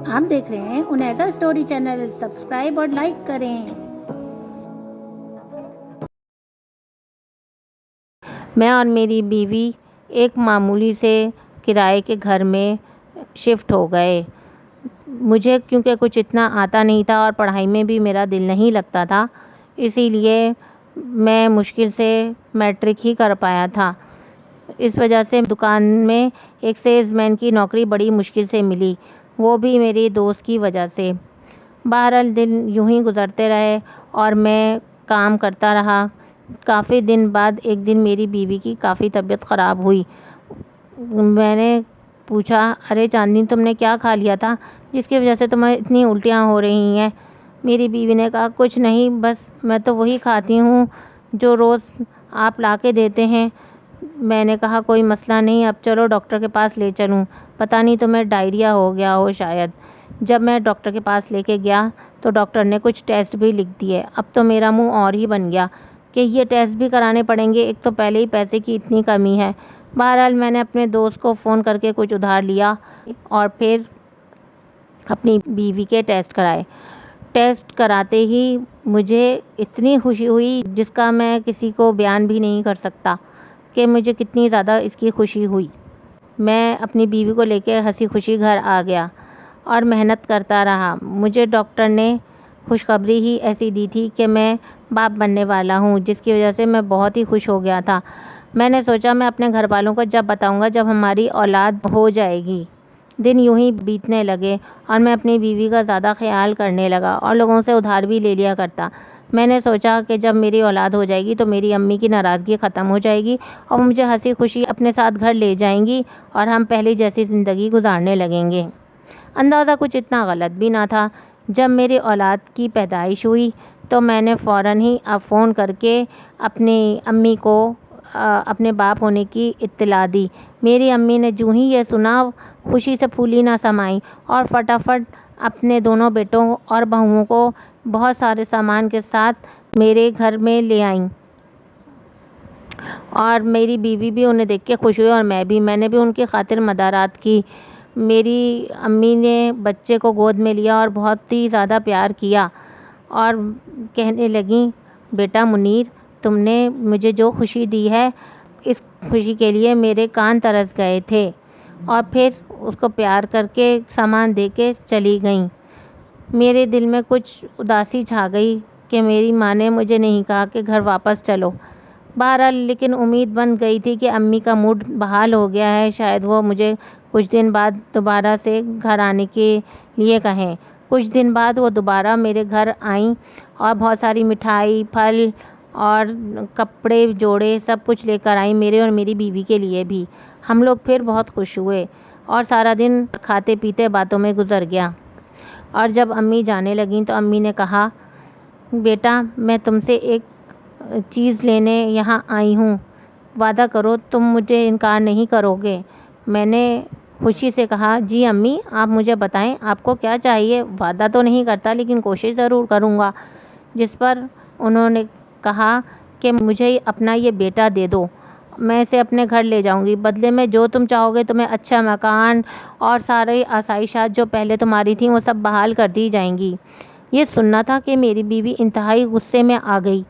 آپ دیکھ رہے ہیں انیزا اسٹوری چینل، سبسکرائب اور لائک کریں۔ میں اور میری بیوی ایک معمولی سے کرائے کے گھر میں شفٹ ہو گئے۔ مجھے کیونکہ کچھ اتنا آتا نہیں تھا اور پڑھائی میں بھی میرا دل نہیں لگتا تھا، اسی لیے میں مشکل سے میٹرک ہی کر پایا تھا۔ اس وجہ سے دکان میں ایک سیلز مین کی نوکری بڑی مشکل سے ملی، وہ بھی میری دوست کی وجہ سے۔ بہرحال دن یوں ہی گزرتے رہے اور میں کام کرتا رہا۔ کافی دن بعد ایک دن میری بیوی کی کافی طبیعت خراب ہوئی۔ میں نے پوچھا، ارے چاندنی تم نے کیا کھا لیا تھا جس کی وجہ سے تمہیں اتنی الٹیاں ہو رہی ہیں؟ میری بیوی نے کہا، کچھ نہیں، بس میں تو وہی کھاتی ہوں جو روز آپ لا کے دیتے ہیں۔ میں نے کہا، کوئی مسئلہ نہیں، اب چلو ڈاکٹر کے پاس لے چلوں، پتہ نہیں تمہیں ڈائریا ہو گیا ہو شاید۔ جب میں ڈاکٹر کے پاس لے کے گیا تو ڈاکٹر نے کچھ ٹیسٹ بھی لکھ دیے۔ اب تو میرا منہ اور ہی بن گیا کہ یہ ٹیسٹ بھی کرانے پڑیں گے، ایک تو پہلے ہی پیسے کی اتنی کمی ہے۔ بہرحال میں نے اپنے دوست کو فون کر کے کچھ ادھار لیا اور پھر اپنی بیوی کے ٹیسٹ کرائے۔ ٹیسٹ کراتے ہی مجھے اتنی خوشی ہوئی جس کا میں کسی کو بیان بھی نہیں کر سکتا کہ مجھے کتنی زیادہ اس کی خوشی ہوئی۔ میں اپنی بیوی کو لے کے ہنسی خوشی گھر آ گیا اور محنت کرتا رہا۔ مجھے ڈاکٹر نے خوشخبری ہی ایسی دی تھی کہ میں باپ بننے والا ہوں، جس کی وجہ سے میں بہت ہی خوش ہو گیا تھا۔ میں نے سوچا میں اپنے گھر والوں کو جب بتاؤں گا جب ہماری اولاد ہو جائے گی۔ دن یوں ہی بیتنے لگے اور میں اپنی بیوی کا زیادہ خیال کرنے لگا اور لوگوں سے ادھار بھی لے لیا کرتا۔ میں نے سوچا کہ جب میری اولاد ہو جائے گی تو میری امی کی ناراضگی ختم ہو جائے گی اور وہ مجھے ہنسی خوشی اپنے ساتھ گھر لے جائیں گی اور ہم پہلے جیسی زندگی گزارنے لگیں گے۔ اندازہ کچھ اتنا غلط بھی نہ تھا۔ جب میری اولاد کی پیدائش ہوئی تو میں نے فوراً ہی فون کر کے اپنی امی کو اپنے باپ ہونے کی اطلاع دی۔ میری امی نے جو ہی یہ سنا خوشی سے پھولی نہ سمائی اور فٹافٹ اپنے دونوں بیٹوں اور بہوؤں کو بہت سارے سامان کے ساتھ میرے گھر میں لے آئیں اور میری بیوی بھی انہیں دیکھ کے خوش ہوئی اور میں نے بھی ان کی خاطر مدارات کی۔ میری امی نے بچے کو گود میں لیا اور بہت ہی زیادہ پیار کیا اور کہنے لگیں، بیٹا منیر، تم نے مجھے جو خوشی دی ہے اس خوشی کے لیے میرے کان ترس گئے تھے، اور پھر اس کو پیار کر کے سامان دے کے چلی گئیں۔ میرے دل میں کچھ اداسی چھا گئی کہ میری ماں نے مجھے نہیں کہا کہ گھر واپس چلو۔ بہرحال لیکن امید بن گئی تھی کہ امی کا موڈ بحال ہو گیا ہے، شاید وہ مجھے کچھ دن بعد دوبارہ سے گھر آنے کے لیے کہیں۔ کچھ دن بعد وہ دوبارہ میرے گھر آئیں اور بہت ساری مٹھائی، پھل اور کپڑے جوڑے سب کچھ لے کر آئیں، میرے اور میری بیوی کے لیے بھی۔ ہم لوگ پھر بہت خوش ہوئے اور سارا دن کھاتے پیتے باتوں میں گزر گیا۔ اور جب امی جانے لگیں تو امی نے کہا، بیٹا میں تم سے ایک چیز لینے یہاں آئی ہوں، وعدہ کرو تم مجھے انکار نہیں کرو گے۔ میں نے خوشی سے کہا، جی امی آپ مجھے بتائیں آپ کو کیا چاہیے، وعدہ تو نہیں کرتا لیکن کوشش ضرور کروں گا۔ جس پر انہوں نے کہا کہ مجھے اپنا یہ بیٹا دے دو، میں اسے اپنے گھر لے جاؤں گی، بدلے میں جو تم چاہو گے تمہیں اچھا مکان اور سارے آسائشات جو پہلے تمہاری تھیں وہ سب بحال کر دی جائیں گی۔ یہ سننا تھا کہ میری بیوی انتہائی غصے میں آ گئی